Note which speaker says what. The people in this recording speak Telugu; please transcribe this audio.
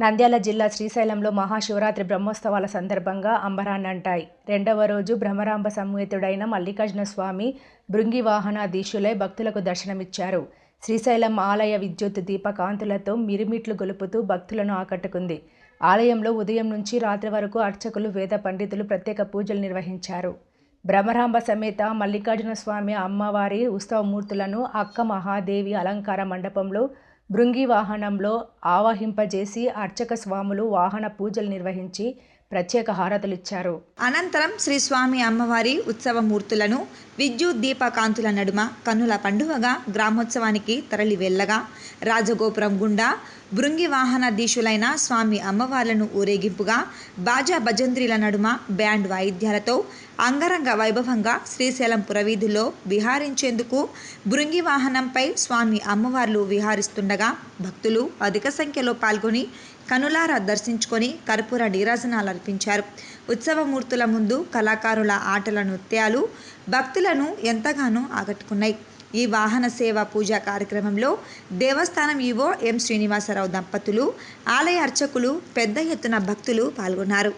Speaker 1: నంద్యాల జిల్లా శ్రీశైలంలో మహాశివరాత్రి బ్రహ్మోత్సవాల సందర్భంగా అంబరాన్నంటాయి. రెండవ రోజు భ్రమరాంబ సమేతుడైన మల్లికార్జున స్వామి భృంగి వాహనాధీశులై భక్తులకు దర్శనమిచ్చారు. శ్రీశైలం ఆలయ విద్యుత్ దీప కాంతులతో మిరుమిట్లు గొలుపుతూ భక్తులను ఆకట్టుకుంది. ఆలయంలో ఉదయం నుంచి రాత్రి వరకు అర్చకులు, వేద పండితులు ప్రత్యేక పూజలు నిర్వహించారు. భ్రమరాంబ సమేత మల్లికార్జున స్వామి అమ్మవారి ఉత్సవమూర్తులను అక్క మహాదేవి అలంకార మండపంలో భృంగి వాహనంలో ఆవాహింపజేసి అర్చక స్వాములు వాహన పూజలు నిర్వహించి ప్రత్యేక హారతులిచ్చారు.
Speaker 2: అనంతరం శ్రీ స్వామి అమ్మవారి ఉత్సవమూర్తులను విద్యుత్ దీపకాంతుల నడుమ కన్నుల పండుగగా గ్రామోత్సవానికి తరలి వెళ్ళగా రాజగోపురం గుండా భృంగి వాహనాధీశులైన స్వామి అమ్మవార్లను ఊరేగింపుగా బాజా భజంత్రీల నడుమ బ్యాండ్ వాయిద్యాలతో అంగరంగ వైభవంగా శ్రీశైలం పురవీధుల్లో విహారించేందుకు భృంగి వాహనంపై స్వామి అమ్మవార్లు విహారిస్తుండగా భక్తులు అధిక సంఖ్యలో పాల్గొని కనులారా దర్శించుకొని కర్పూర నీరాజనాలు అర్పించారు. ఉత్సవమూర్తుల ముందు కళాకారుల ఆటల నృత్యాలు భక్తులను ఎంతగానో ఆకట్టుకున్నాయి. ఈ వాహన సేవ పూజా కార్యక్రమంలో దేవస్థానం ఈవో ఎం శ్రీనివాసరావు దంపతులు, ఆలయ అర్చకులు, పెద్ద ఎత్తున భక్తులు పాల్గొన్నారు.